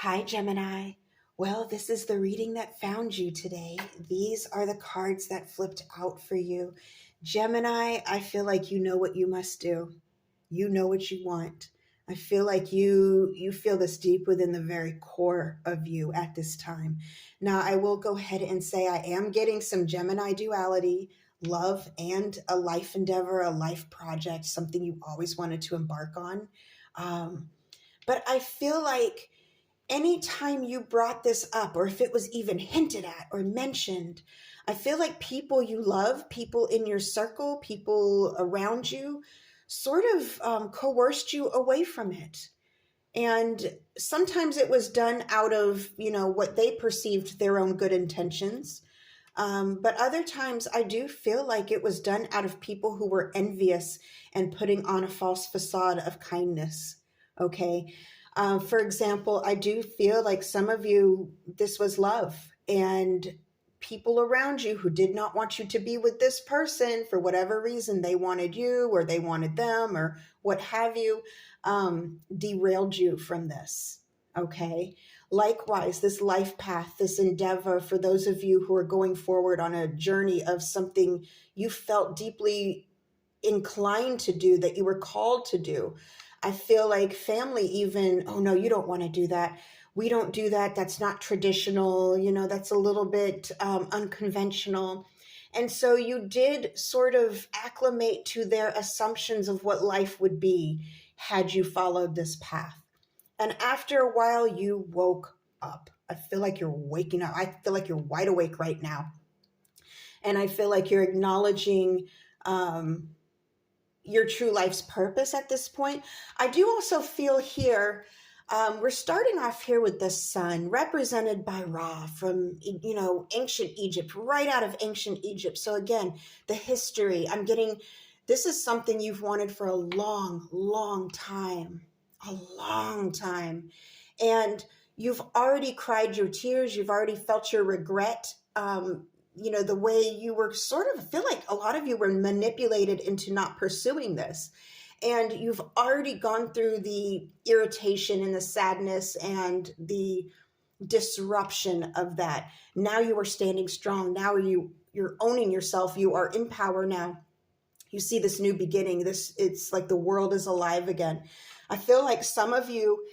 Hi, Gemini. Well, this is the reading that found you today. These are the cards that flipped out for you. Gemini, I feel like you know what you must do. You know what you want. I feel like you feel this deep within the very core of you at this time. Now, I will go ahead and say I am getting some Gemini duality, love and a life endeavor, a life project, something you always wanted to embark on. Um, but I feel like anytime you brought this up, or if it was even hinted at or mentioned, I feel like people you love, people in your circle, people around you, sort of coerced you away from it. And sometimes it was done out of, what they perceived their own good intentions. But other times I do feel like it was done out of people who were envious and putting on a false facade of kindness. Okay. For example, I do feel like some of you, this was love, and people around you who did not want you to be with this person for whatever reason, they wanted you or they wanted them or what have you, derailed you from this. Okay. Likewise, this life path, this endeavor, for those of you who are going forward on a journey of something you felt deeply inclined to do, that you were called to do. I feel like family even, oh no, you don't want to do that. We don't do that. That's not traditional. That's a little bit unconventional. And so you did sort of acclimate to their assumptions of what life would be had you followed this path. And after a while, you woke up. I feel like you're waking up. I feel like you're wide awake right now. And I feel like you're acknowledging your true life's purpose at this point. I do also feel here, we're starting off here with the sun represented by Ra from, ancient Egypt, right out of ancient Egypt. So again, the history, this is something you've wanted for a long, long time, a long time. And you've already cried your tears. You've already felt your regret. The way you were sort of, I feel like a lot of you were manipulated into not pursuing this. And you've already gone through the irritation and the sadness and the disruption of that. Now you are standing strong. Now you're owning yourself. You are in power now. You see this new beginning. It's like the world is alive again. I feel like some of you,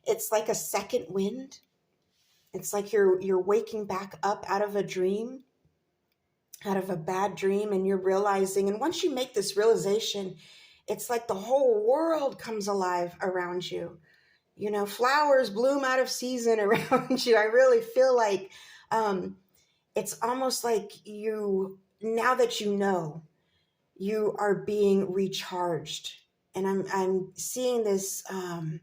it's like a second wind. It's like you're waking back up out of a dream, out of a bad dream, and you're realizing, and once you make this realization, it's like the whole world comes alive around you. Flowers bloom out of season around you. I really feel like it's almost like now that you are being recharged. And I'm seeing this, I'm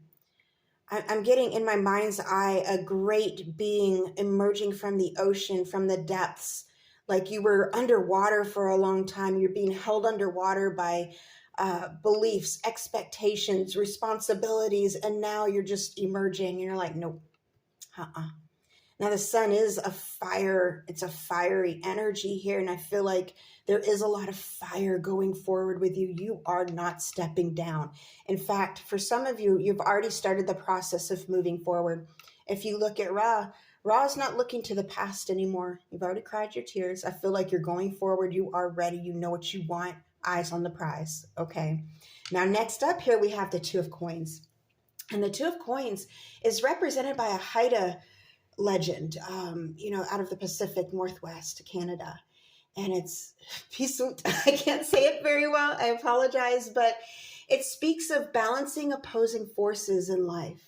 getting in my mind's eye a great being emerging from the ocean, from the depths. Like you were underwater for a long time. You're being held underwater by beliefs, expectations, responsibilities, and now you're just emerging. And you're like, nope, Now the sun is a fire. It's a fiery energy here, and I feel like there is a lot of fire going forward with you. You are not stepping down. In fact, for some of you, you've already started the process of moving forward. If you look at Ra is not looking to the past anymore. You've already cried your tears. I feel like you're going forward. You are ready. You know what you want. Eyes on the prize. Okay. Now, next up here, we have the Two of Coins. And the Two of Coins is represented by a Haida legend, out of the Pacific Northwest, Canada. And it's Pisut. I can't say it very well. I apologize, but it speaks of balancing opposing forces in life,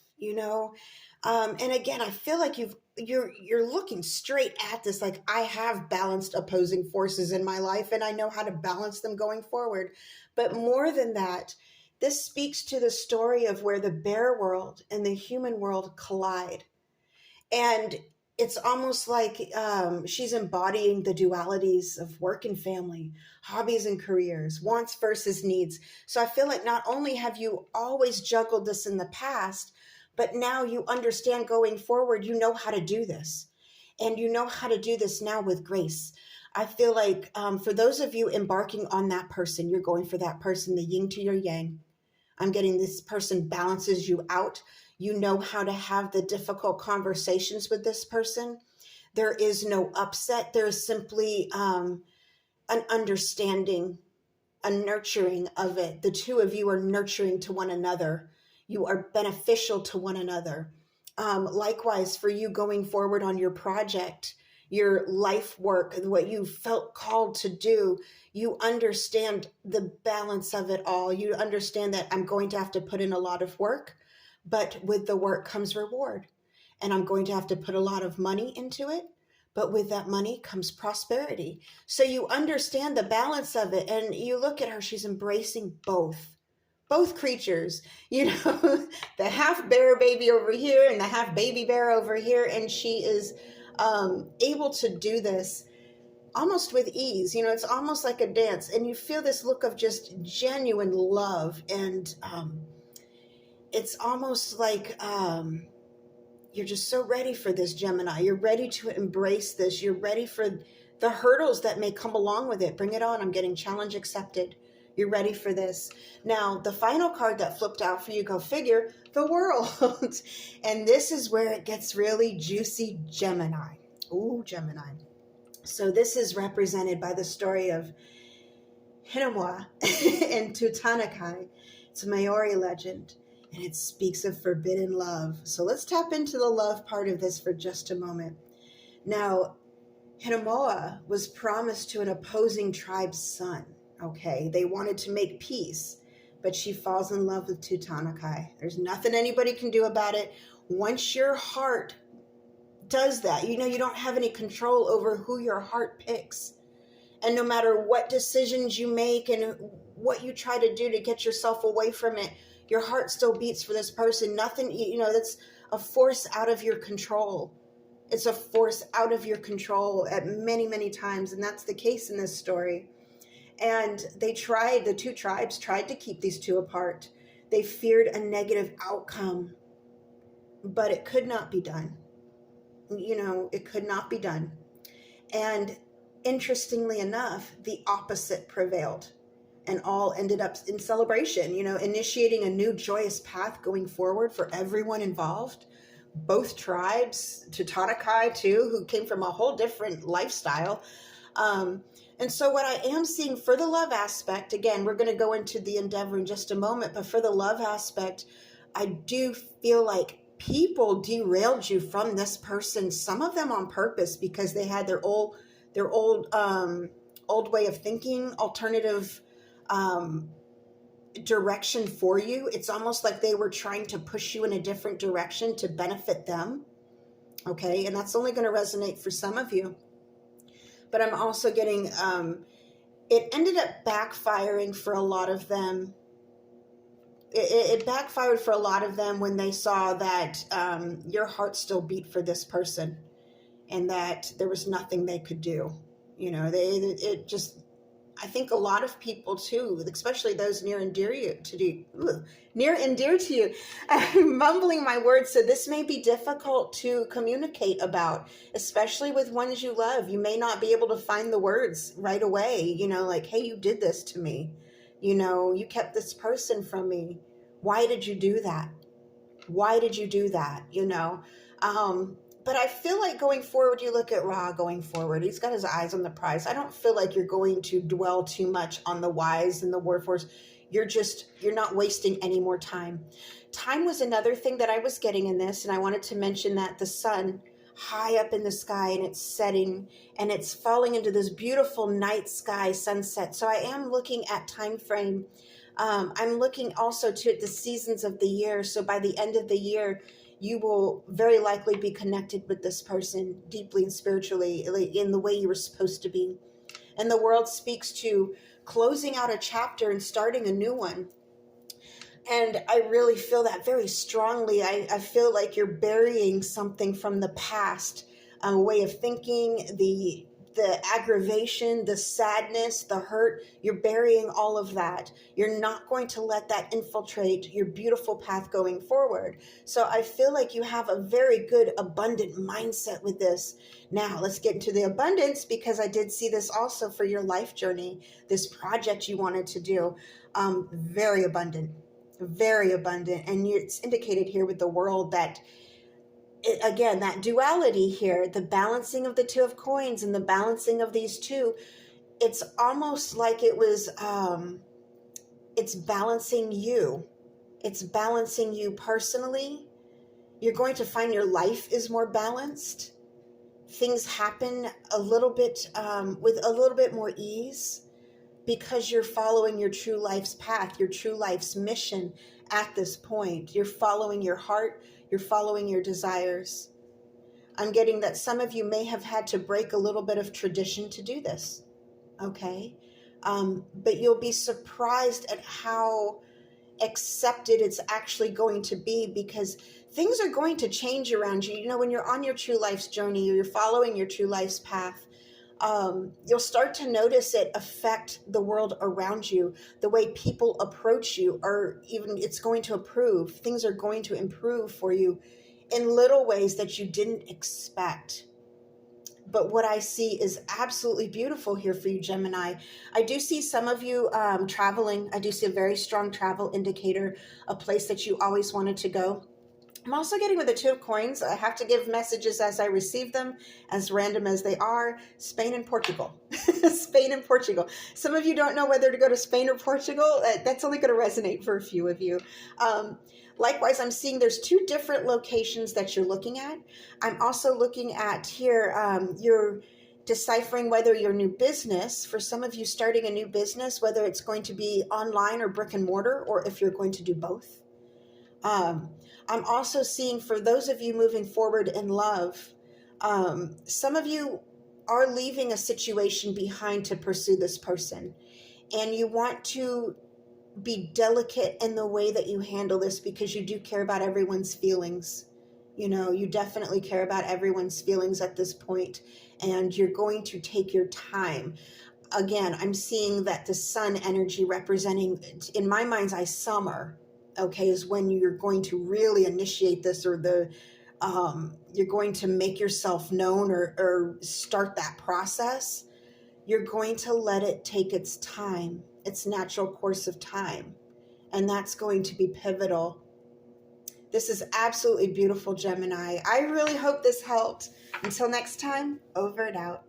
and again, I feel like you're looking straight at this, like I have balanced opposing forces in my life and I know how to balance them going forward. But more than that, this speaks to the story of where the bear world and the human world collide. And it's almost like she's embodying the dualities of work and family, hobbies and careers, wants versus needs. So I feel like not only have you always juggled this in the past, but now you understand going forward, you know how to do this. And you know how to do this now with grace. I feel like for those of you embarking on that person, you're going for that person, the yin to your yang. I'm getting this person balances you out. You know how to have the difficult conversations with this person. There is no upset. There is simply an understanding, a nurturing of it. The two of you are nurturing to one another. You are beneficial to one another. Likewise, for you going forward on your project, your life work, what you felt called to do, you understand the balance of it all. You understand that I'm going to have to put in a lot of work, but with the work comes reward. And I'm going to have to put a lot of money into it, but with that money comes prosperity. So you understand the balance of it. And you look at her, she's embracing both creatures, you know, the half bear baby over here and the half baby bear over here. And she is able to do this almost with ease. You know, it's almost like a dance. And you feel this look of just genuine love. And it's almost like you're just so ready for this, Gemini. You're ready to embrace this. You're ready for the hurdles that may come along with it. Bring it on. I'm getting challenge accepted. You're ready for this. Now, the final card that flipped out for you, go figure, the world. And this is where it gets really juicy, Gemini. Ooh, Gemini. So this is represented by the story of Hinawa and Tutanakai. It's a Maori legend, and it speaks of forbidden love. So let's tap into the love part of this for just a moment. Now, Hinamoa was promised to an opposing tribe's son. Okay, they wanted to make peace, but she falls in love with Tutanakai. There's nothing anybody can do about it. Once your heart does that, you know, you don't have any control over who your heart picks. And no matter what decisions you make and what you try to do to get yourself away from it, your heart still beats for this person. Nothing, you know, that's a force out of your control. It's a force out of your control at many, many times. And that's the case in this story. And the two tribes tried to keep these two apart. They feared a negative outcome, but it could not be done. You know, it could not be done. And interestingly enough, the opposite prevailed, and all ended up in celebration, you know, initiating a new joyous path going forward for everyone involved. Both tribes, Tutanakai too, who came from a whole different lifestyle. And so what I am seeing for the love aspect, again, we're going to go into the endeavor in just a moment, but for the love aspect, I do feel like people derailed you from this person, some of them on purpose, because they had their old way of thinking, alternative direction for you. It's almost like they were trying to push you in a different direction to benefit them. Okay, and that's only going to resonate for some of you. But I'm also getting, it ended up backfiring for a lot of them. It backfired for a lot of them when they saw that your heart still beat for this person and that there was nothing they could do. You know, I think a lot of people too, especially those near and dear to you, I'm mumbling my words, so this may be difficult to communicate about, especially with ones you love. You may not be able to find the words right away, you know, like, hey, you did this to me. You know, you kept this person from me. Why did you do that? Why did you do that? You know, but I feel like going forward, you look at Ra going forward, he's got his eyes on the prize. I don't feel like you're going to dwell too much on the whys and the wherefores. You're not wasting any more time. Time was another thing that I was getting in this. And I wanted to mention that the sun high up in the sky and it's setting and it's falling into this beautiful night sky sunset. So I am looking at time frame. I'm looking also to the seasons of the year. So by the end of the year, you will very likely be connected with this person deeply and spiritually in the way you were supposed to be. And the world speaks to closing out a chapter and starting a new one. And I really feel that very strongly. I feel like you're burying something from the past, a way of thinking, the aggravation, the sadness, the hurt. You're burying all of that. You're not going to let that infiltrate your beautiful path going forward. So I feel like you have a very good, abundant mindset with this. Now let's get into the abundance, because I did see this also for your life journey, this project you wanted to do. Very abundant. very abundant. And it's indicated here with the world that, again, that duality here, the balancing of the two of coins and the balancing of these two, it's almost like it's balancing you. It's balancing you personally. You're going to find your life is more balanced. Things happen a little bit with a little bit more ease because you're following your true life's path, your true life's mission at this point. You're following your heart, you're following your desires. I'm getting that some of you may have had to break a little bit of tradition to do this, okay? But you'll be surprised at how accepted it's actually going to be, because things are going to change around you. You know, when you're on your true life's journey, you're following your true life's path, you'll start to notice it affect the world around you, the way people approach you, or even it's going to improve. Things are going to improve for you in little ways that you didn't expect. But what I see is absolutely beautiful here for you, Gemini. I do see some of you traveling. I do see a very strong travel indicator, a place that you always wanted to go. I'm also getting with the Two of Coins. I have to give messages as I receive them, as random as they are. Spain and Portugal. Spain and Portugal. Some of you don't know whether to go to Spain or Portugal. That's only going to resonate for a few of you. Likewise, I'm seeing there's two different locations that you're looking at. I'm also looking at here, you're deciphering whether your new business, for some of you starting a new business, whether it's going to be online or brick and mortar, or if you're going to do both. I'm also seeing for those of you moving forward in love, some of you are leaving a situation behind to pursue this person, and you want to be delicate in the way that you handle this because you do care about everyone's feelings. You know, you definitely care about everyone's feelings at this point, and you're going to take your time. Again, I'm seeing that the sun energy representing, in my mind's eye, summer, okay, is when you're going to really initiate this, or you're going to make yourself known, or start that process. You're going to let it take its time, its natural course of time. And that's going to be pivotal. This is absolutely beautiful, Gemini. I really hope this helped. Until next time, over and out.